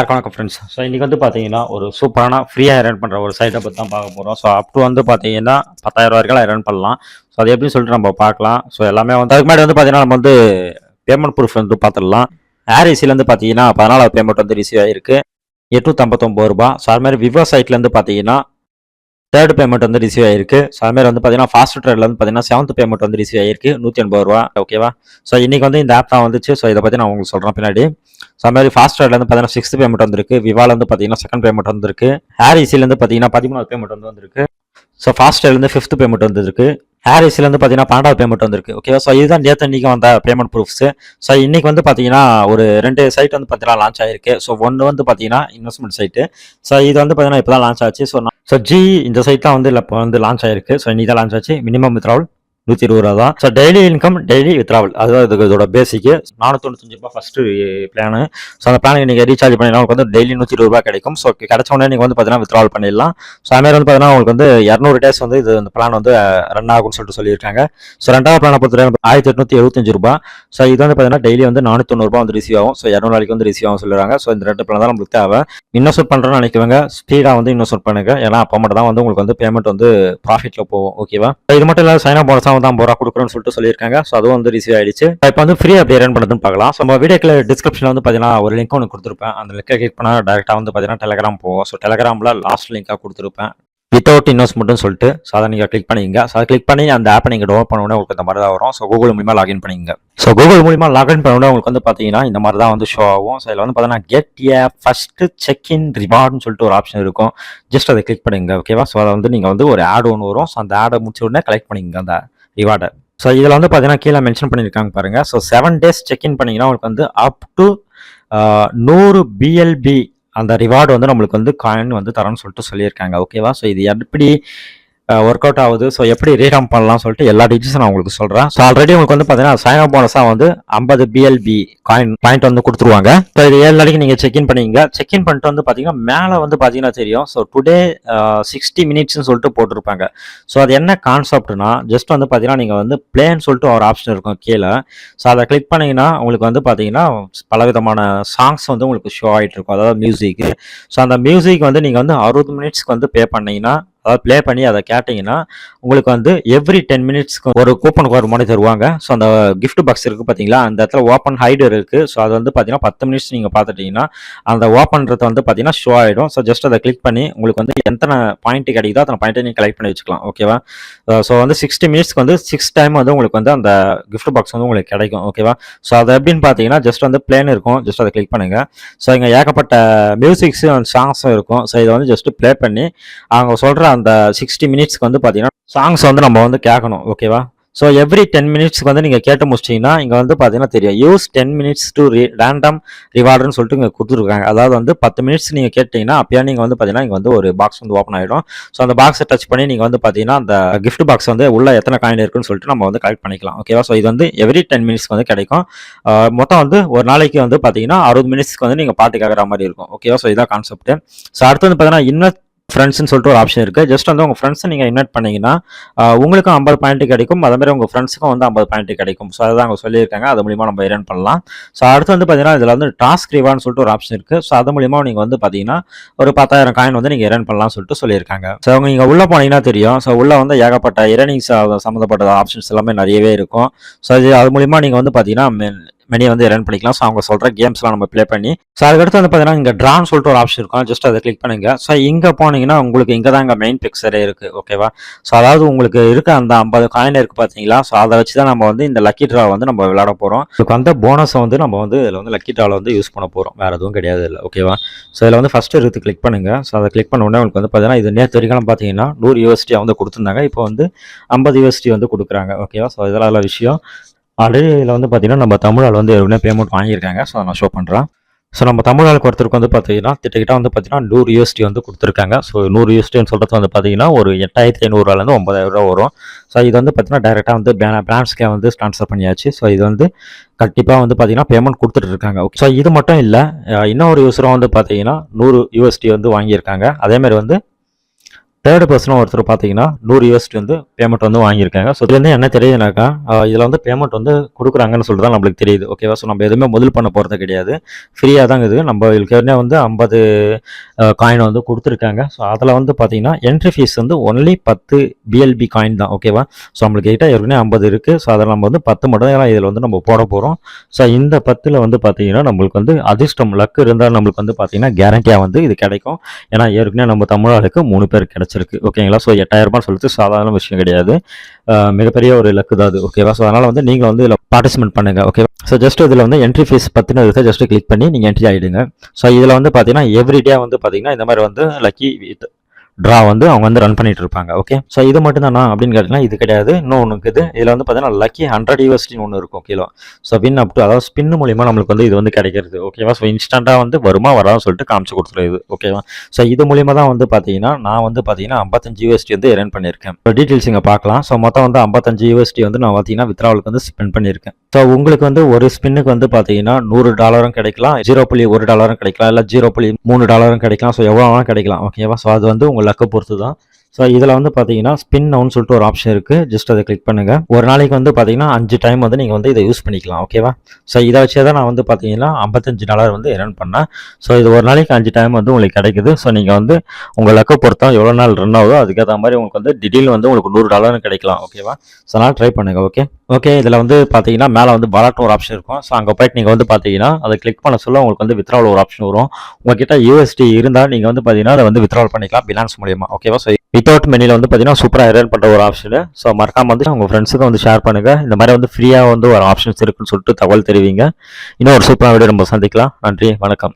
வணக்கம் friends. So இன்றைக்கி வந்து பார்த்தீங்கன்னா ஒரு சூப்பரான ஃப்ரீயாக ரன் பண்ணுற ஒரு சைட்டை பற்றி தான் பார்க்க போகிறோம். ஸோ அப் டு வந்து பார்த்தீங்கன்னா 10,000 வரைக்கும் ரன் பண்ணலாம். ஸோ அது எப்படின்னு சொல்லிட்டு நம்ம பார்க்கலாம். ஸோ எல்லாமே வந்து அதுக்கு முன்னாடி வந்து பார்த்தீங்கன்னா நம்ம வந்து பேமெண்ட் ப்ரூஃப் வந்து பார்த்துடலாம். ஏர்இசிலேருந்து பார்த்தீங்கன்னா 14வது பேமெண்ட் வந்து ரிசீவ் ஆகிருக்கு ₹859. ஸோ அது மாதிரி விவோ சைட்லேருந்து பார்த்தீங்கன்னா தேர்ட் பேமெண்ட் வந்து ரிசீவ் ஆயிருக்கு. ஸோ அதுமாதிரி வந்து பார்த்தீங்கன்னா ஃபாஸ்ட் ட்ரேட்ல வந்து பார்த்தீங்கன்னா 7th பேமெண்ட் வந்து ரிசீவ் ஆயிருக்கு ₹180. ஓகேவா? ஸோ இன்னைக்கு வந்து இந்த ஆப் தான் வந்துச்சு. ஸோ இதை பற்றி நான் உங்களுக்கு சொல்கிறேன் பின்னாடி. ஸோ அதுமாதிரி ஃபாஸ்ட் ட்ரேட்ல வந்து பார்த்தீங்கன்னா 6th பேமெண்ட் வந்திருக்கு. விவால வந்து பார்த்தீங்கன்னா 2nd பேமெண்ட் வந்திருக்கு. ஏர்இசிலேருந்து பார்த்தீங்கன்னா 13வது பேமெண்ட் வந்து வந்திருக்கு. ஸோ ஃபாஸ்ட் ட்ரேட்லேருந்து 5th பேமெண்ட் வந்துருக்கு. ஏர்இசிலேருந்து பார்த்தீங்கன்னா 12வது பேமெண்ட் வந்திருக்கு. ஓகேவா? ஸோ இதுதான் நேற்று இன்னைக்கு வந்த பேமெண்ட் ப்ரூஃப்ஸ். ஸோ இன்னைக்கு வந்து பார்த்தீங்கன்னா ஒரு 2 சைட் வந்து பார்த்தீங்கன்னா லான்ச் ஆயிருக்கு. ஸோ ஒன்று வந்து பார்த்தீங்கன்னா இன்வெஸ்ட்மெண்ட் சைட்டு. ஸோ இது வந்து பார்த்தீங்கன்னா இப்போ தான் லான்ச் ஆச்சு. ஸோ ஜி இந்த சைட் தான் வந்து இப்போ வந்து லான்ச் ஆயிருக்கு. ஸோ இன்னைக்கு தான் லான்ச் ஆச்சு. மினிமம் வித்ராவல் ₹120 தான். So daily income daily withdrawal, அதுதான் இதோட பேசிக்கு. ₹495 ஃபர்ஸ்ட் பிளானு. ஸோ அந்த பிளானுக்கு நீங்கள் ரீசார்ஜ் பண்ணினா உங்களுக்கு வந்து டெய்லி ₹120 கிடைக்கும். ஸோ கிடைச்ச உடனே நீங்கள் வந்து பார்த்தீங்கன்னா வித்ராவல் பண்ணிடலாம். ஸோ அதுமாதிரி வந்து பார்த்தீங்கன்னா உங்களுக்கு வந்து 200 டேஸ் வந்து இது இந்த பிளான் வந்து ரன் ஆகும்னு சொல்லிட்டு சொல்லியிருக்காங்க. ஸோ 2வது பிளானை பொறுத்தவரை ₹1875. ஸோ இது வந்து பார்த்தீங்கன்னா டெய்லி வந்து ₹490 வந்து ரிசீவ் ஆகும். ஸோ 200 நாளைக்கு வந்து ரிசீவ் ஆகும் சொல்லுறாங்க. ஸோ இந்த 2 பிளான் தான் நம்மளுக்கு தேவை. இன்வெஸ்ட் பண்ணுறேன்னு நினைக்கிறவங்க ஸ்பீடாக வந்து இன்வெஸ்ட் பண்ணுங்க. ஏன்னா அப்போ மட்டும் தான் வந்து உங்களுக்கு வந்து பேமெண்ட் வந்து ப்ராஃபிட்ல போகும். ஓகேவா? இது மட்டும் இல்லை, சைன் அப் போனஸாக வந்து ₹50 கொடுக்குறோன்னு சொல்லிட்டு சொல்லியிருக்காங்க. ஸோ அதுவும் வந்து ரிசீவ் ஆயிடுச்சு. இப்போ வந்து ஃப்ரீ அப்படி ரன் பண்ணுறதுன்னு பார்க்கலாம். ஸோ நம்ம வீடியோக்கில் டிஸ்கிரிப்ஷனில் வந்து பார்த்தீங்கன்னா ஒரு லிங்க் ஒன்று கொடுத்துருப்பேன். அந்த லிங்கை கிளிக் பண்ணால் டேரெக்டாக வந்து பார்த்தீங்கன்னா டெலகிராம் போகும். ஸோ டெலகிராமில் லாஸ்ட் லிங்காக கொடுத்துருப்பேன் வித்தவுட் இன்வெஸ்ட்மெண்ட்னு சொல்லிட்டு. ஸோ அதை நீங்கள் கிளிக் பண்ணிங்க. ஸோ அதை கிளிக் பண்ணி அந்த ஆப்பை நீங்கள் டவுன்லோட் பண்ண உடனே உங்களுக்கு இந்த மாதிரி தான் வரும். ஸோ கூகுள் மூலிமா லாகின் பண்ணிங்க. ஸோ கூகுள் மூலிமா லாகின் பண்ண உடனே உங்களுக்கு வந்து பார்த்தீங்கன்னா இந்த மாதிரி தான் வந்து ஷோ ஆகும். ஸோ இதில் வந்து பார்த்தீங்கன்னா get a first check in ரிவார்டுன்னு சொல்லிட்டு ஒரு ஆப்ஷன் இருக்கும். ஜஸ்ட் அதை கிளிக் பண்ணுங்க. ஓகேவா? ஸோ அதை வந்து நீங்கள் வந்து ஒரு ஆட் ஒன்று வரும். ஸோ அந்த ஆடை முடிச்ச உடனே கலெக்ட் பண்ணிங்க அந்த ரிவார்டை. ஸோ இதில் வந்து பார்த்தீங்கன்னா கீழே மென்ஷன் பண்ணியிருக்காங்க பாருங்கள். ஸோ 7 டேஸ் செக்இன் பண்ணிங்கன்னா உங்களுக்கு வந்து அப் டு 100 BLB அந்த ரிவார்டு வந்து நம்மளுக்கு வந்து காயின் வந்து தரோன்னு சொல்லிட்டு சொல்லியிருக்காங்க. ஓகேவா? ஸோ இது எப்படி ஒர்க் அவுட் ஆகுது, ஸோ எப்படி ரீடம் பண்ணலாம் சொல்லிட்டு எல்லா டீட்டெயில்ஸும் நான் உங்களுக்கு சொல்கிறேன். ஸோ ஆல்ரெடி உங்களுக்கு வந்து பார்த்தீங்கன்னா சைன் அப் போனஸாக வந்து 50 BLB காயின் பாயிண்ட் வந்து கொடுத்துருவாங்க. ஸோ இது 7 நாளைக்கு நீங்கள் செக்இன் பண்ணிங்க. செக்இன் பண்ணிட்டு வந்து பார்த்தீங்கன்னா மேலே வந்து பார்த்தீங்கன்னா தெரியும். ஸோ டுடே 60 மினிட்ஸ்னு சொல்லிட்டு போட்டிருப்பாங்க. ஸோ அது என்ன கான்செப்ட்னா ஜஸ்ட் வந்து பார்த்தீங்கன்னா நீங்கள் வந்து பிளேன்னு சொல்லிட்டு ஒரு ஆப்ஷன் இருக்கும் கீழே. ஸோ அதை கிளிக் பண்ணிங்கன்னா உங்களுக்கு வந்து பார்த்தீங்கன்னா பலவிதமான சாங்ஸ் வந்து உங்களுக்கு ஷோ ஆகிட்டு இருக்கும், அதாவது மியூசிக்கு. ஸோ அந்த மியூசிக் வந்து நீங்கள் வந்து 60 மினிட்ஸ்க்கு வந்து பே பண்ணீங்கன்னா, அதாவது ப்ளே பண்ணி அதை கேட்டிங்கன்னா உங்களுக்கு வந்து எவ்ரி 10 மினிட்ஸ்க்கு ஒரு கூப்பன் கோட் மாதிரி தருவாங்க. ஸோ அந்த கிஃப்ட் பாக்ஸ் இருக்குது பார்த்தீங்களா, அந்த இடத்துல ஓப்பன் ஹைடு இருக்குது. ஸோ அது வந்து பார்த்தீங்கன்னா 10 மினிட்ஸ் நீங்கள் பார்த்துட்டிங்கன்னா அந்த ஓப்பன்றது வந்து பார்த்தீங்கன்னா ஷோ ஆகிடும். ஸோ ஜஸ்ட் அதை கிளிக் பண்ணி உங்களுக்கு வந்து எத்தனை பாயிண்ட் கிடைக்குதோ அத்தனை பாயிண்ட்டை நீங்கள் கலெக்ட் பண்ணி வச்சுக்கலாம். ஓகேவா? ஸோ வந்து 60 மினிட்ஸ்க்கு வந்து 6 டைம் வந்து உங்களுக்கு வந்து அந்த கிஃப்ட் பாக்ஸ் வந்து உங்களுக்கு கிடைக்கும். ஓகேவா? ஸோ அது எப்படின்னு பார்த்தீங்கன்னா ஜஸ்ட் வந்து பிளேன் இருக்கும். ஜஸ்ட் அதை கிளிக் பண்ணுங்கள். ஸோ இங்கே ஏகப்பட்ட மியூசிக்ஸும் அண்ட் சாங்ஸும் இருக்கும். ஸோ இதை வந்து ஜஸ்ட் ப்ளே பண்ணி அவங்க சொல்கிற அந்த 60 மினிட்ஸ்க்கு வந்து பார்த்தீங்கன்னா சாங்ஸ் வந்து நம்ம வந்து கேட்கணும். ஓகேவா? ஸோ எவ்ரி 10 மினிட்ஸ்க்கு வந்து நீங்கள் கேட்டு முடிச்சிட்டிங்கன்னா இங்கே வந்து பார்த்தீங்கன்னா தெரியும் யூஸ் 10 மினிட்ஸ் டு ரேண்டம் ரிவார்டுன்னு சொல்லிட்டு இங்கே கொடுத்துருக்காங்க. அதாவது வந்து 10 மினிட்ஸ் நீங்கள் கேட்டிங்கன்னா அப்பயே நீங்கள் வந்து பார்த்தீங்கன்னா இங்கே வந்து ஒரு பாக்ஸ் வந்து ஓப்பன் ஆகிடும். ஸோ அந்த பாக்ஸை டச் பண்ணி நீங்கள் வந்து பார்த்தீங்கன்னா அந்த கிஃப்ட் பாக்ஸ் வந்து உள்ள எத்தனை காயின் இருக்குன்னு சொல்லிட்டு நம்ம வந்து கலெக்ட் பண்ணிக்கலாம். ஓகேவா? ஸோ இது வந்து எவ்ரி 10 மினிட்ஸ்க்கு வந்து கிடைக்கும். மொத்தம் வந்து ஒரு நாளைக்கு வந்து பார்த்தீங்கன்னா 60 மினிட்ஸ்க்கு வந்து நீங்கள் பாட்டு கேட்குற மாதிரி இருக்கும். ஓகேவா? ஸோ இதான் கான்செப்ட். ஸோ அடுத்து வந்து பார்த்தீங்கன்னா ஃப்ரெண்ட்ஸ்னு சொல்லிட்டு ஒரு ஆப்ஷன் இருக்குது. ஜஸ்ட் வந்து உங்கள் ஃப்ரெண்ட்ஸை நீங்கள் இன்வைட் பண்ணிங்கன்னா உங்களுக்கும் 50 பாயிண்ட் கிடைக்கும். அதேமாதிரி உங்கள் ஃப்ரெண்ட்ஸுக்கும் வந்து 50 பாயிண்ட் கிடைக்கும். ஸோ அதுதான் அவங்க சொல்லியிருக்காங்க. அது மூலிமா நம்ம earn பண்ணலாம். ஸோ அடுத்து வந்து பார்த்தீங்கன்னா இதில் வந்து டாஸ்க் ரிவார்ட்னு சொல்லிட்டு ஒரு ஆப்ஷன் இருக்குது. ஸோ அது மூலிமா நீங்கள் வந்து பார்த்தீங்கன்னா ஒரு 10,000 காயின் வந்து நீங்கள் earn பண்ணலாம்னு சொல்லிட்டு சொல்லியிருக்காங்க. ஸோ அவங்க நீங்கள் உள்ளே போனீங்கன்னா தெரியும். ஸோ உள்ளே வந்து ஏகப்பட்ட earnings சம்மந்தப்பட்ட ஆப்ஷன்ஸ் எல்லாமே நிறையவே இருக்கும். ஸோ அது மூலிமா நீங்கள் வந்து பார்த்தீங்கன்னா மணியை வந்து earn பண்ணிக்கலாம். ஸோ அவங்க சொல்கிற கேம்ஸ்லாம் நம்ம ப்ளே பண்ணி. ஸோ அதுக்கடுத்து வந்து பார்த்தீங்கன்னா இங்கே ட்ரான்னு சொல்லிட்டு ஒரு ஆப்ஷன் இருக்கும். ஜஸ்ட் அதை கிளிக் பண்ணுங்க. ஸோ இங்கே போனீங்கன்னா உங்களுக்கு இங்கே தான் இங்கே மெயின் பிக்சரே இருக்குது. ஓகேவா? ஸோ அதாவது உங்களுக்கு இருக்க அந்த 50 காயின் இருக்குது பார்த்தீங்களா, ஸோ அதை வச்சு தான் நம்ம வந்து இந்த லக்கி ட்ரா வந்து நம்ம விளையாட போகிறோம். இதுக்கு வந்த போனஸை வந்து நம்ம வந்து இதில் வந்து லக்கி ட்ராவில் வந்து யூஸ் பண்ண போகிறோம். வேறு எதுவும் கிடையாது இல்லை. ஓகேவா? ஸோ இதில் வந்து ஃபஸ்ட்டு எடுத்து கிளிக் பண்ணுங்கள். ஸோ அதை கிளிக் பண்ண உடனே உங்களுக்கு வந்து பார்த்தீங்கன்னா இது நேற்று வரைக்கும் பார்த்தீங்கன்னா 100 USD வந்து கொடுத்துருந்தாங்க. இப்போ வந்து 50 USD வந்து கொடுக்குறாங்க. ஓகேவா? ஸோ இதெல்லாம் விஷயம். ஆல்ரெடி இதில் வந்து பார்த்தீங்கன்னா நம்ம தமிழால் வந்து எவ்வளோ பேமெண்ட் வாங்கியிருக்காங்க. ஸோ நான் ஷோ பண்ணுறேன். ஸோ நம்ம தமிழ்நாளுக்கு ஒருத்தருக்கு வந்து பார்த்தீங்கன்னா கிட்ட வந்து பார்த்தீங்கன்னா 100 USD வந்து கொடுத்துருக்காங்க. ஸோ 100 USDன்னு சொல்கிறது வந்து பார்த்தீங்கன்னா ஒரு 8,500 9,000 வரும். ஸோ இது வந்து பார்த்தீங்கன்னா டேரெக்டாக வந்து பிரான்ஸ்க்கே வந்து ட்ரான்ஸ்ஃபர் பண்ணியாச்சு. ஸோ இது வந்து கண்டிப்பாக வந்து பார்த்தீங்கன்னா பேமெண்ட் கொடுத்துட்டு இருக்காங்க. ஓகே. ஸோ இது மட்டும் இல்லை, இன்னொரு யூஸரும் வந்து பார்த்தீங்கன்னா 100 USD வந்து வாங்கியிருக்காங்க. அதேமாதிரி வந்து தேர்ட் பர்சனும் ஒருத்தர் பார்த்தீங்கன்னா 100 USD வந்து பேமெண்ட் வந்து வாங்கியிருக்காங்க. ஸோ இதுலேருந்து என்ன தெரியுதுனாக்கா, இதில் வந்து பேமெண்ட் வந்து கொடுக்குறாங்கன்னு சொல்லிட்டு தான் நம்மளுக்கு தெரியுது. ஓகேவா? ஸோ நம்ம எதுவுமே முதல் பண்ண போகிறது கிடையாது. ஃப்ரீயாக தான் இது. நம்ம ஏற்கனவே வந்து 50 காயின் வந்து கொடுத்துருக்காங்க. ஸோ அதில் வந்து பார்த்தீங்கன்னா என்ட்ரி ஃபீஸ் வந்து ஒன்லி 10 BLB காயின் தான். ஓகேவா? ஸோ நம்மளுக்கு கிட்ட ஏற்கனவே 50 இருக்குது. ஸோ அதில் நம்ம வந்து 10 மட்டும் தான் இதில் வந்து நம்ம போட போகிறோம். ஸோ இந்த 10ல் வந்து பார்த்தீங்கன்னா நம்மளுக்கு வந்து அதிர்ஷ்டம் லக்கு இருந்தால் நம்மளுக்கு வந்து பார்த்தீங்கன்னா கேரண்டியாக வந்து இது கிடைக்கும். ஏன்னா ஏற்கனவே நம்ம தமிழ் ஆளுக்கு 3 பேர் கிடச்சிருக்கு. ஓகேங்களா? ஸோ 8000 சொல்லிட்டு சாதாரண விஷயம் கிடையாது. மிகப்பெரிய ஒரு லக்கு தான் அது. ஓகேவா? ஸோ அதனால் வந்து நீங்களும் வந்து இதில் பார்ட்டிசிபேட் பண்ணுங்கள். ஓகேவா? ஸோ ஜஸ்ட் இதில் வந்து என்ட்ரி ஃபீஸ் பற்றின இதை ஜஸ்ட் கிளிக் பண்ணி நீங்கள் என்ட்ரி ஆகிடுங்க. ஸோ இதில் வந்து பார்த்தீங்கன்னா எவ்ரிடே வந்து பார்த்தீங்கன்னா இந்த மாதிரி வந்து லக்கி ட்ரா வந்து அவங்க வந்து ரன் பண்ணிட்டு இருப்பாங்க. ஓகே, ஸோ இது மட்டும் தானா அப்படின்னு கேட்டிங்கன்னா இது கிடையாது. இன்னும் ஒன்று இருக்குது. இதில் வந்து பார்த்தீங்கன்னா லக்கி 100 USD ஒன்று இருக்கும். ஓகேவா? ஸோ வின் அப் டு அதாவது ஸ்பின் மூலியமாக நம்மளுக்கு வந்து இது வந்து கிடைக்கிறது. ஓகேவா? ஸோ இன்ஸ்டண்ட்டாக வந்து வருமா வராதுன்னு சொல்லிட்டு காமிச்சு கொடுத்துருது. ஓகேவா? ஸோ இது மூலியமாக தான் வந்து பார்த்தீங்கன்னா நான் வந்து பார்த்தீங்கன்னா 55 USD வந்து எர்ன் பண்ணியிருக்கேன். டீட்டெயில்ஸ் இங்கே பார்க்கலாம். ஸோ மொத்தம் வந்து 55 USD வந்து நான் பார்த்தீங்கன்னா வித்ராவலுக்கு வந்து ஸ்பெண்ட் பண்ணியிருக்கேன். ஸோ உங்களுக்கு வந்து ஒரு ஸ்பின்னுக்கு வந்து பார்த்தீங்கன்னா $100 கிடைக்கலாம், $0.1 கிடைக்கலாம், இல்லை $0.3 கிடைக்கலாம். ஸோ எவ்வளோ வேணாலும் கிடைக்கலாம். ஓகேவா? ஸோ அது வந்து உங்கள் லக்கை பொறுத்து தான். ஸோ இதில் வந்து பார்த்தீங்கன்னா ஸ்பின் நவுன்னு சொல்லிட்டு ஒரு ஆப்ஷன் இருக்குது. ஜஸ்ட் அதை கிளிக் பண்ணுங்கள். ஒரு நாளைக்கு வந்து பார்த்தீங்கன்னா 5 டைம் வந்து நீங்கள் வந்து இதை யூஸ் பண்ணிக்கலாம். ஓகேவா? ஸோ இதை வச்சே தான் நான் வந்து பார்த்தீங்கன்னா $55 வந்து எர்ன் பண்ணேன். ஸோ இது ஒரு நாளைக்கு 5 டைம் வந்து உங்களுக்கு கிடைக்குது. ஸோ நீங்கள் வந்து உங்கள் லக்கை பொறுத்தா எவ்வளோ நாள் ரன் ஆகுதோ அதுக்கேற்ற மாதிரி உங்களுக்கு வந்து திடீர்னு வந்து உங்களுக்கு $100 கிடைக்கலாம். ஓகேவா? ஸோ அதனால் ட்ரை பண்ணுங்கள். ஓகே, இதில் வந்து பார்த்தீங்கன்னா மேலே வந்து பாலாட்னு ஒரு ஆப்ஷன் இருக்கும். ஸோ அங்கே போய்ட்டு நீங்கள் வந்து பார்த்தீங்கன்னா அதை கிளிக் பண்ண சொல்ல உங்களுக்கு வந்து வித்ராவல் ஒரு ஆப்ஷன் வரும். உங்ககிட்ட USD இருந்தால் நீங்கள் வந்து பார்த்தீங்கன்னா அதை வந்து வித்ராவல் பண்ணிக்கலாம் பினான்ஸ் மூலியமாக. ஓகேவா? ஸோ வித்தவுட் மெனியில் வந்து பார்த்தீங்கன்னா சூப்பராக எர்ன் பண்ணுற ஒரு ஆப்ஷனு. ஸோ மறக்காம வந்து உங்கள் ஃப்ரெண்ட்ஸுக்கு வந்து ஷேர் பண்ணுங்கள். இந்த மாதிரி வந்து ஃப்ரீயாக வந்து ஒரு ஆப்ஷன்ஸ் இருக்குன்னு சொல்லிட்டு தகவல் தெரிவிங்க. இன்னும் ஒரு சூப்பரான வீடியோ நம்ம சந்திக்கலாம். நன்றி, வணக்கம்.